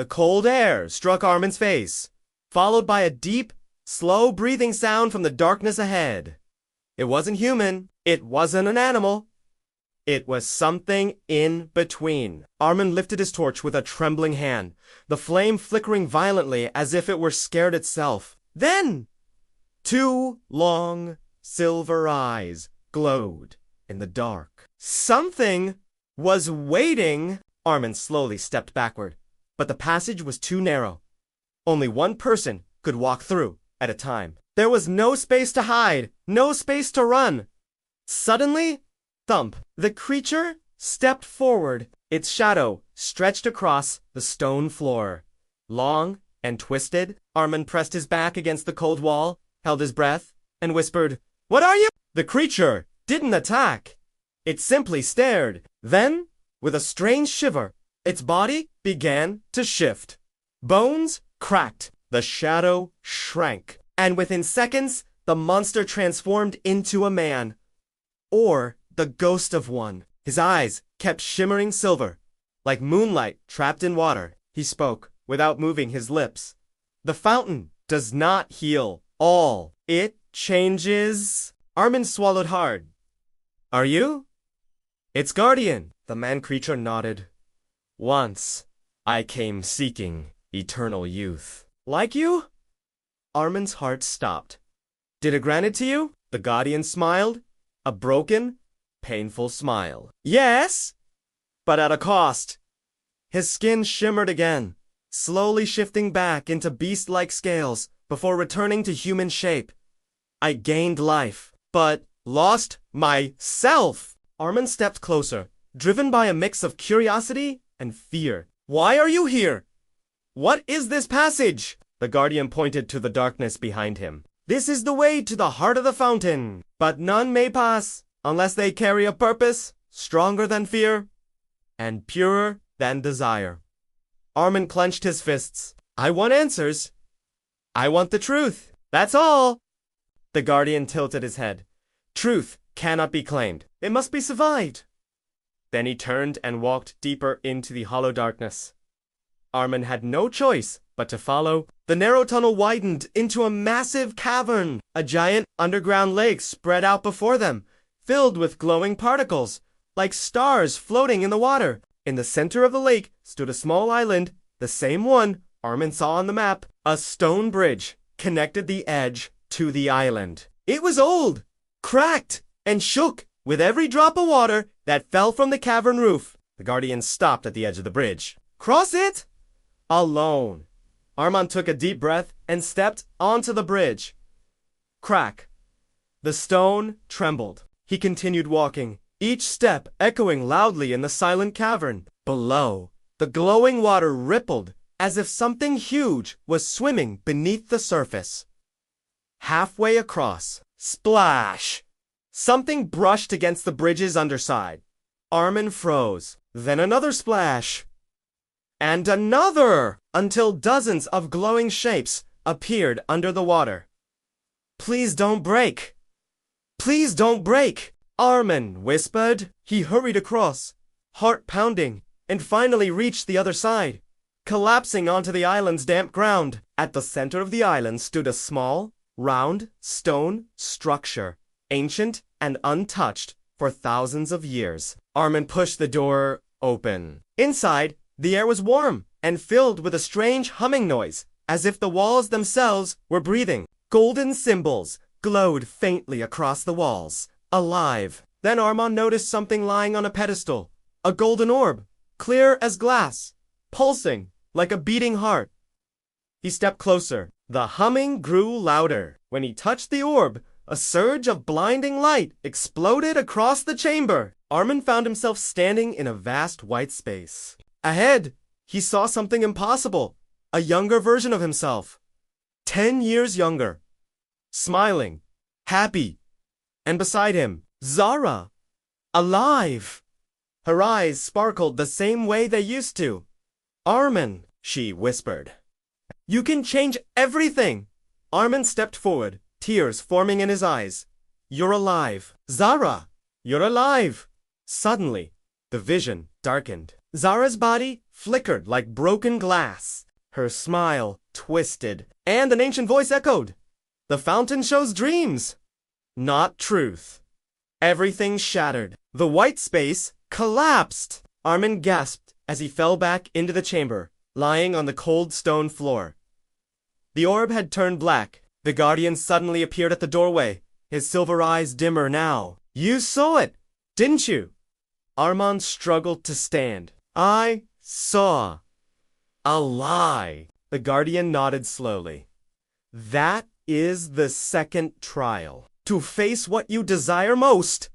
The cold air struck Arman's face, followed by a deep, slow breathing sound from the darkness ahead. It wasn't human. It wasn't an animal. It was something in between. Arman lifted his torch with a trembling hand, the flame flickering violently as if it were scared itself. Then, two long, silver eyes glowed in the dark. Something was waiting. Arman slowly stepped backward, but the passage was too narrow. Only one person could walk through at a time. There was no space to hide, no space to run. Suddenly, thump, the creature stepped forward. Its shadow stretched across the stone floor. Long and twisted, Arman pressed his back against the cold wall, held his breath, and whispered, "What are you?" The creature didn't attack. It simply stared. Then, with a strange shiver, its body began to shift. Bones cracked. The shadow shrank. And within seconds, the monster transformed into a man. Or the ghost of one. His eyes kept shimmering silver, like moonlight trapped in water. He spoke without moving his lips. "The fountain does not heal all. It changes." Arman swallowed hard. "Are you?" "Its guardian." The man-creature nodded. "Once, I came seeking eternal youth." "Like you?" Arman's heart stopped. "Did it grant it to you?" The guardian smiled, a broken, painful smile. "Yes, but at a cost." His skin shimmered again, slowly shifting back into beast-like scales before returning to human shape. "I gained life, but lost myself." Arman stepped closer, driven by a mix of curiosity and fear. "Why are you here? What is this passage?" The guardian pointed to the darkness behind him. "This is the way to the heart of the fountain, but none may pass unless they carry a purpose stronger than fear and purer than desire." Arman clenched his fists. "I want answers. I want the truth. That's all." The guardian tilted his head. "Truth cannot be claimed. It must be survived." Then he turned and walked deeper into the hollow darkness. Arman had no choice but to follow. The narrow tunnel widened into a massive cavern. A giant underground lake spread out before them, filled with glowing particles, like stars floating in the water. In the center of the lake stood a small island, the same one Arman saw on the map. A stone bridge connected the edge to the island. It was old, cracked, and shook with every drop of water that fell from the cavern roof. The guardian stopped at the edge of the bridge. "Cross it?" "Alone." Arman took a deep breath and stepped onto the bridge. Crack. The stone trembled. He continued walking, each step echoing loudly in the silent cavern. Below, the glowing water rippled as if something huge was swimming beneath the surface. Halfway across, splash! Something brushed against the bridge's underside. Arman froze. Then another splash. And another! Until dozens of glowing shapes appeared under the water. "Please don't break! Please don't break!" Arman whispered. He hurried across, heart pounding, and finally reached the other side, collapsing onto the island's damp ground. At the center of the island stood a small, round, stone structure, ancient and untouched for thousands of years. Arman pushed the door open. Inside, the air was warm and filled with a strange humming noise, as if the walls themselves were breathing. Golden symbols glowed faintly across the walls, alive. Then Arman noticed something lying on a pedestal, a golden orb, clear as glass, pulsing like a beating heart. He stepped closer. The humming grew louder. When he touched the orb, a surge of blinding light exploded across the chamber. Arman found himself standing in a vast white space. Ahead, he saw something impossible, a younger version of himself, 10 years younger, smiling, happy, and beside him, Zara, alive. Her eyes sparkled the same way they used to. "Arman," she whispered. "You can change everything." Arman stepped forward, tears forming in his eyes. "You're alive. Zara, you're alive." Suddenly, the vision darkened. Zara's body flickered like broken glass. Her smile twisted, and an ancient voice echoed. The fountain shows dreams, not truth. Everything shattered. The white space collapsed. Arman gasped as he fell back into the chamber, lying on the cold stone floor. The orb had turned black. The guardian suddenly appeared at the doorway, his silver eyes dimmer now. You saw it, didn't you? Arman struggled to stand. I saw a lie. The guardian nodded slowly. That is the second trial. To face what you desire most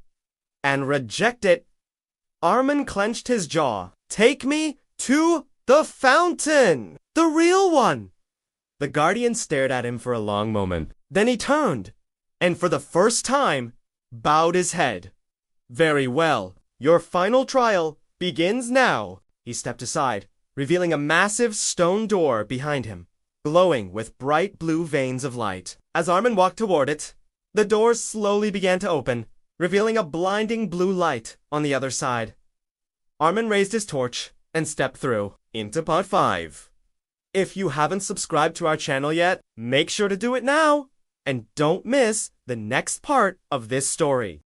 and reject it. Arman clenched his jaw. Take me to the fountain, the real one. The guardian stared at him for a long moment. Then he turned, and for the first time, bowed his head. Very well. Your final trial begins now. He stepped aside, revealing a massive stone door behind him, glowing with bright blue veins of light. As Arman walked toward it, the door slowly began to open, revealing a blinding blue light on the other side. Arman raised his torch and stepped through into part 5. If you haven't subscribed to our channel yet, make sure to do it now, and don't miss the next part of this story.